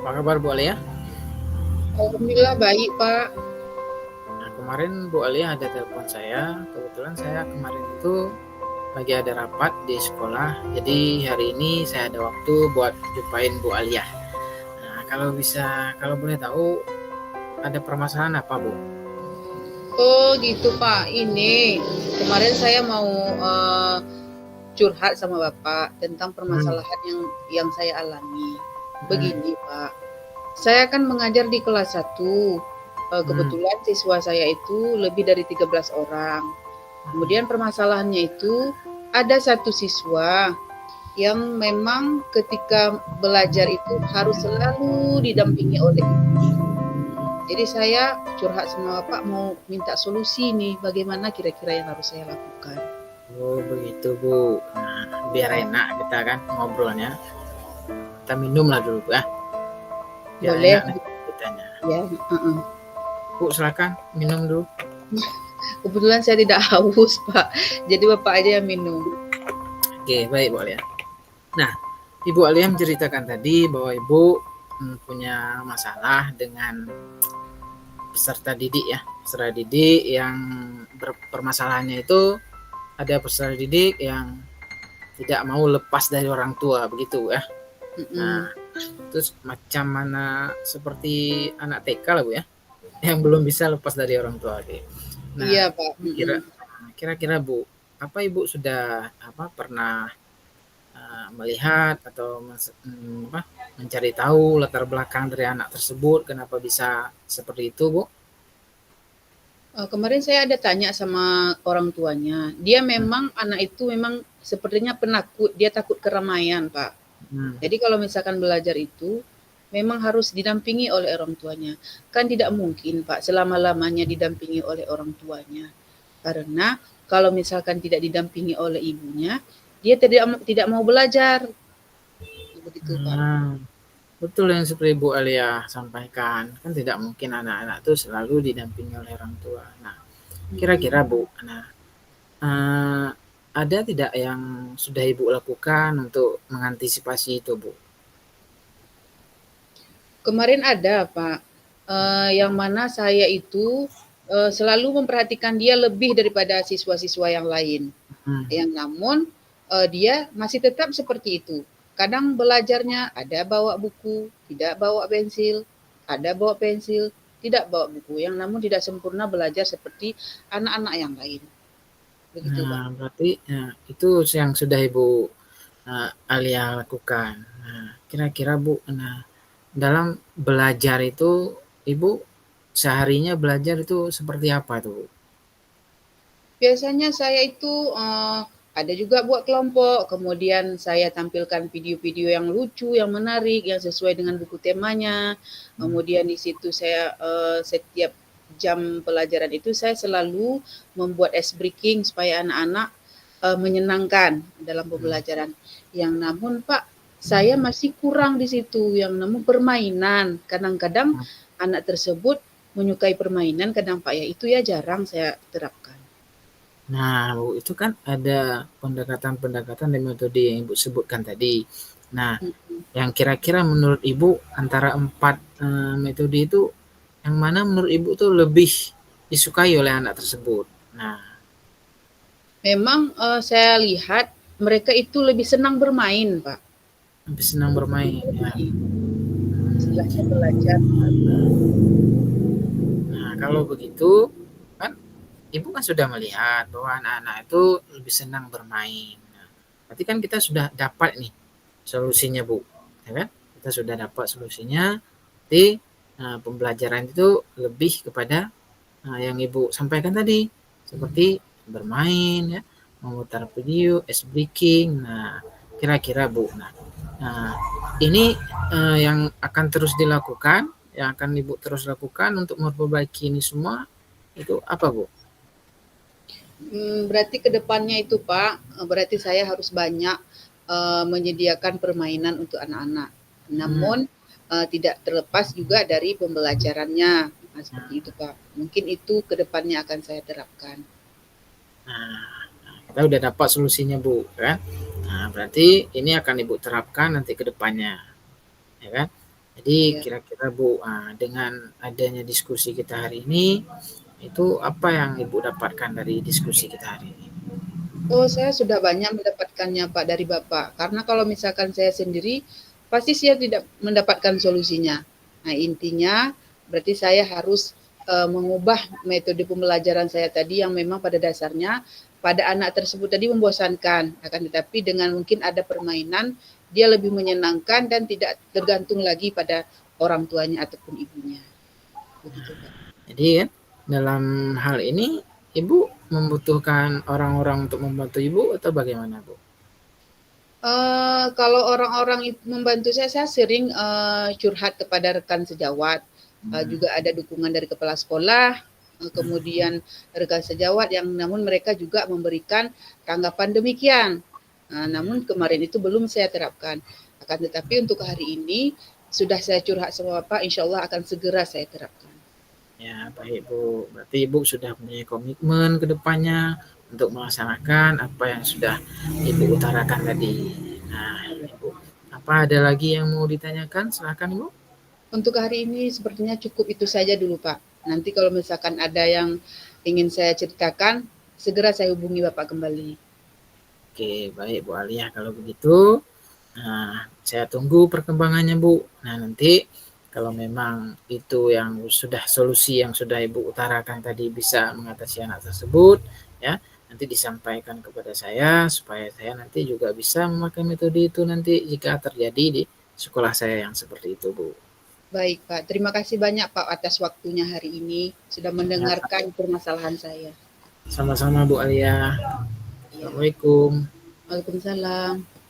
Apa kabar Bu Alia? Alhamdulillah baik, Pak. Nah, kemarin Bu Alia ada telepon saya. Kebetulan saya kemarin itu lagi ada rapat di sekolah. Jadi hari ini saya ada waktu buat jumpain Bu Alia. Nah, kalau boleh tahu ada permasalahan apa Bu? Oh, gitu, Pak. Ini kemarin saya mau curhat sama Bapak tentang Hmm. permasalahan yang saya alami. Hmm. Begini, Pak. Saya kan mengajar di kelas 1. Hmm. Kebetulan siswa saya itu lebih dari 13 orang. Kemudian permasalahannya itu ada satu siswa yang memang ketika belajar itu harus selalu didampingi oleh ibunya. Jadi saya curhat sama Bapak mau minta solusi nih, bagaimana kira-kira yang harus saya lakukan. Oh begitu Bu. Nah, biar enak kita kan ngobrolnya. Kita minum lah dulu ya. Biar Boleh? enak nih kitanya. Ya, Bu silakan minum dulu. kebetulan saya tidak haus, Pak. Jadi Bapak aja yang minum. Oke baik Bu Alia. Nah, Ibu Alia menceritakan tadi bahwa Ibu punya masalah dengan peserta didik ya. Peserta didik yang permasalahannya itu ada peserta didik yang tidak mau lepas dari orang tua begitu ya. Nah, Mm-mm. terus macam mana seperti anak TK lah Bu ya, yang belum bisa lepas dari orang tua. Oke. Nah, Iya, Pak. Mm-mm. kira-kira Bu, apa Ibu sudah pernah melihat atau mencari tahu latar belakang dari anak tersebut kenapa bisa seperti itu Bu? Kemarin saya ada tanya sama orang tuanya. Dia memang anak itu memang sepertinya penakut. Dia takut keramaian, Pak. Hmm. Jadi kalau misalkan belajar itu memang harus didampingi oleh orang tuanya. Kan tidak mungkin, Pak, selama-lamanya didampingi oleh orang tuanya. Karena kalau misalkan tidak didampingi oleh ibunya, dia tidak mau belajar. Begitu, Pak. Nah, betul yang seperti Bu Alia sampaikan, kan tidak mungkin anak-anak itu selalu didampingi oleh orang tua. Nah, Mm-mm. kira-kira Bu, nah ada tidak yang sudah Ibu lakukan untuk mengantisipasi itu Bu? Kemarin ada, Pak, yang mana saya itu selalu memperhatikan dia lebih daripada siswa-siswa yang lain. Hmm. Yang namun dia masih tetap seperti itu. Kadang belajarnya ada bawa buku, tidak bawa pensil, ada bawa pensil, tidak bawa buku. Yang namun tidak sempurna belajar seperti anak-anak yang lain. Begitu, Pak. Nah, berarti itu yang sudah Ibu Alia lakukan. Nah, kira-kira Bu, nah dalam belajar itu Ibu seharinya belajar itu seperti apa tuh Bu? Biasanya saya itu ada juga buat kelompok, kemudian saya tampilkan video-video yang lucu, yang menarik, yang sesuai dengan buku temanya. Hmm. Kemudian di situ saya setiap jam pelajaran itu saya selalu membuat ice breaking supaya anak-anak menyenangkan dalam pembelajaran. Yang namun Pak, saya masih kurang di situ, yang namun permainan. Kadang-kadang anak tersebut menyukai permainan, kadang Pak ya itu ya jarang saya terapkan. Nah, Bu, itu kan ada pendekatan-pendekatan dan metode yang Ibu sebutkan tadi. Nah, Mhm. yang kira-kira menurut Ibu antara 4 metode itu yang mana menurut Ibu tuh lebih disukai oleh anak tersebut? Nah, Memang saya lihat mereka itu lebih senang bermain, Pak. lebih senang Lebih senang bermain ya. bermain. Istilahnya belajar. Nah, kalau begitu kan Ibu kan sudah melihat bahwa anak-anak itu lebih senang bermain. Nah, berarti kan kita sudah dapat nih solusinya, Bu. Ya kan? Kita sudah dapat solusinya. Jadi pembelajaran itu lebih kepada yang Ibu sampaikan tadi, seperti bermain, ya, memutar video, ice breaking. Nah, kira-kira Bu. Nah, ini yang akan terus dilakukan, yang akan Ibu terus lakukan untuk memperbaiki ini semua itu apa Bu? Berarti ke depannya itu, Pak, berarti saya harus banyak menyediakan permainan untuk anak-anak. Hmm. Namun tidak terlepas juga dari pembelajarannya. Nah, seperti Nah, itu, Pak. Mungkin itu ke depannya akan saya terapkan. nah, kita udah dapat solusinya Bu, kan? Nah, berarti ini akan Ibu terapkan nanti ke depannya, ya kan? Jadi Iya. kira-kira Bu, dengan adanya diskusi kita hari ini, itu apa yang Ibu dapatkan dari diskusi kita hari ini? Oh, saya sudah banyak mendapatkannya Pak dari Bapak. Karena kalau misalkan saya sendiri, pasti saya tidak mendapatkan solusinya. Nah, intinya berarti saya harus mengubah metode pembelajaran saya tadi yang memang pada dasarnya pada anak tersebut tadi membosankan. Akan tetapi dengan mungkin ada permainan, dia lebih menyenangkan dan tidak tergantung lagi pada orang tuanya ataupun ibunya. Begitu Pak. Jadi kan dalam hal ini Ibu membutuhkan orang-orang untuk membantu Ibu atau bagaimana Bu? Kalau orang-orang membantu saya sering, curhat kepada rekan sejawat, juga ada dukungan dari kepala sekolah, kemudian rekan sejawat yang namun mereka juga memberikan tanggapan demikian. Namun kemarin itu belum saya terapkan. Akan tetapi untuk hari ini sudah saya curhat sama Bapak, insyaallah akan segera saya terapkan. Ya, baik Bu. Berarti Ibu sudah punya komitmen ke depannya untuk melaksanakan apa yang sudah Ibu utarakan tadi. Nah, Ibu, apa ada lagi yang mau ditanyakan? Silakan Ibu. Untuk hari ini sepertinya cukup itu saja dulu, Pak. Nanti kalau misalkan ada yang ingin saya ceritakan, segera saya hubungi Bapak kembali. Oke, baik Bu Alia kalau begitu. Nah, saya tunggu perkembangannya Bu. Nah, nanti kalau memang itu yang sudah solusi yang sudah Ibu utarakan tadi bisa mengatasi anak tersebut, ya, nanti disampaikan kepada saya supaya saya nanti juga bisa memakai metode itu nanti jika terjadi di sekolah saya yang seperti itu, Bu. Baik, Pak. Terima kasih banyak, Pak, atas waktunya hari ini sudah Ya, mendengarkan permasalahan saya. sama-sama Bu Alia. Ya. Assalamualaikum. Waalaikumsalam.